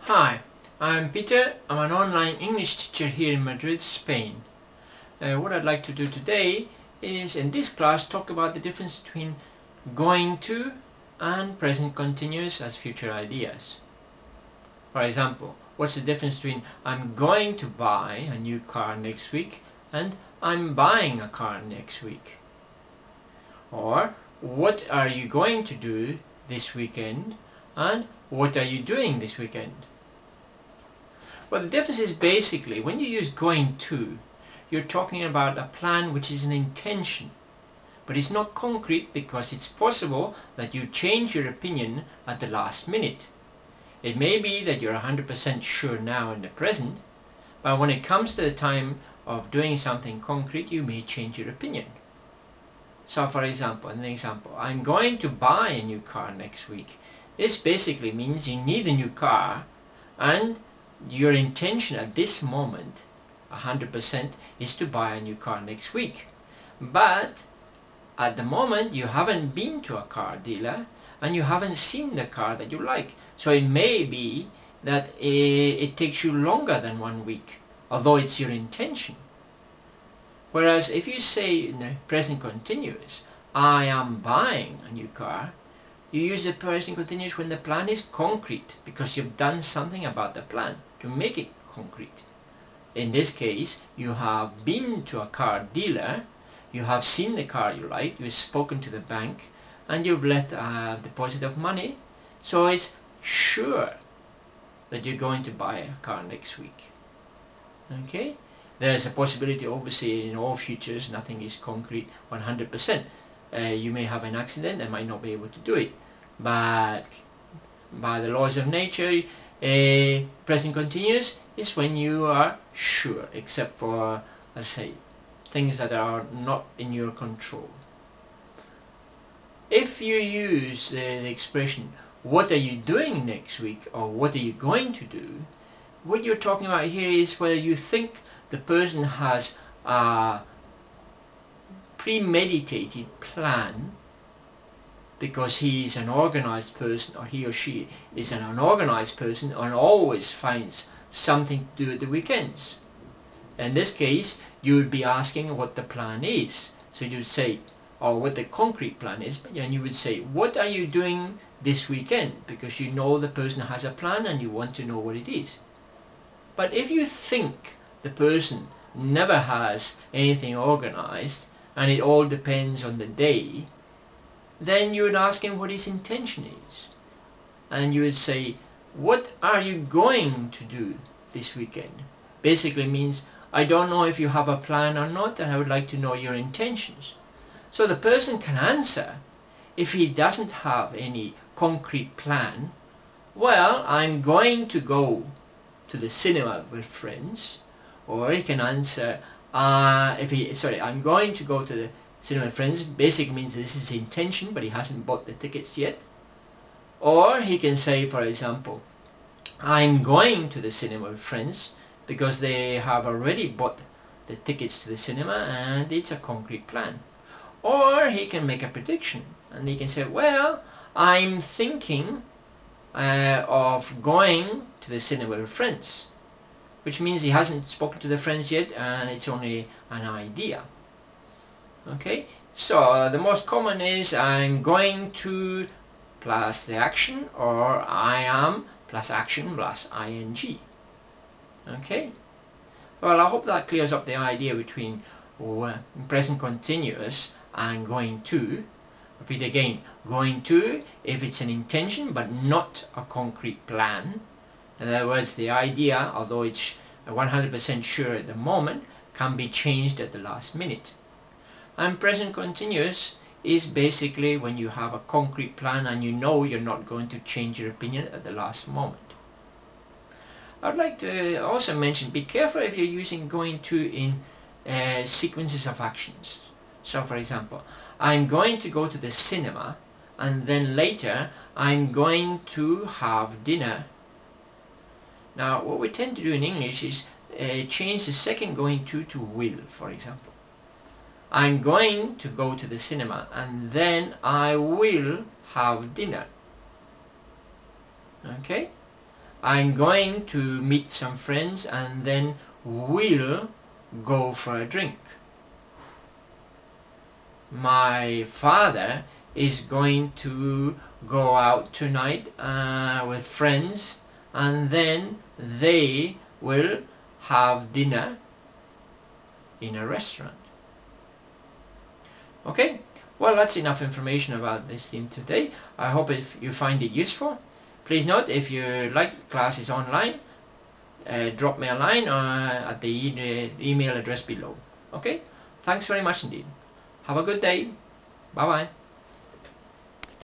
Hi, I'm Peter. I'm an online English teacher here in Madrid, Spain. What I'd like to do today is in this class talk about the difference between going to and present continuous as future ideas. For example, what's the difference between I'm going to buy a new car next week and I'm buying a car next week? Or what are you going to do this weekend and what are you doing this weekend? Well, the difference is basically when you use going to, you're talking about a plan which is an intention, but it's not concrete because it's possible that you change your opinion at the last minute. It may be that you're 100% sure now in the present, but when it comes to the time of doing something concrete, you may change your opinion. So for example, I'm going to buy a new car next week. This basically means you need a new car and your intention at this moment, 100%, is to buy a new car next week. But at the moment you haven't been to a car dealer and you haven't seen the car that you like. So it may be that it takes you longer than 1 week, although it's your intention. Whereas if you say in the present continuous, I am buying a new car, you use the present continuous when the plan is concrete because you've done something about the plan to make it concrete. In this case, you have been to a car dealer, you have seen the car you like, you've spoken to the bank, and you've left a deposit of money, so it's sure that you're going to buy a car next week. Okay? There's a possibility, obviously, in all futures, nothing is concrete 100%. You may have an accident and might not be able to do it, but by the laws of nature, present continuous is when you are sure, except for, let's say, things that are not in your control. If you use the expression, what are you doing next week, or what are you going to do, what you're talking about here is whether you think the person has a premeditated plan because he is an organized person, or he or she is an unorganized person and always finds something to do at the weekends. In this case, you would be asking what the plan is. So you'd say, or what the concrete plan is, and you would say, what are you doing this weekend? Because you know the person has a plan and you want to know what it is. But if you think the person never has anything organized and it all depends on the day, then you would ask him what his intention is. And you would say, what are you going to do this weekend? Basically means, I don't know if you have a plan or not, and I would like to know your intentions. So the person can answer, if he doesn't have any concrete plan, well, I'm going to go to the cinema with friends. Or he can answer, I'm going to go to the cinema with friends. Basically means this is his intention, but he hasn't bought the tickets yet. Or he can say, for example, I'm going to the cinema with friends because they have already bought the tickets to the cinema and it's a concrete plan. Or he can make a prediction and he can say, well, I'm thinking of going to the cinema with friends, which means he hasn't spoken to the friends yet and it's only an idea. Okay, so the most common is I'm going to plus the action, or I am plus action plus ing. Okay, well, I hope that clears up the idea between present continuous and going to. Repeat again, going to if it's an intention but not a concrete plan. In other words, the idea, although it's 100% sure at the moment, can be changed at the last minute. And present continuous is basically when you have a concrete plan and you know you're not going to change your opinion at the last moment. I'd like to also mention, be careful if you're using going to in sequences of actions. So for example, I'm going to go to the cinema and then later I'm going to have dinner. Now what we tend to do in English is change the second going to will, for example. I'm going to go to the cinema and then I will have dinner. Okay? I'm going to meet some friends and then we'll go for a drink. My father is going to go out tonight with friends and then they will have dinner in a restaurant. Okay, well, that's enough information about this theme today. I hope if you find it useful. Please note, if you like classes online, drop me a line at the email address below. Okay, thanks very much indeed. Have a good day. Bye bye.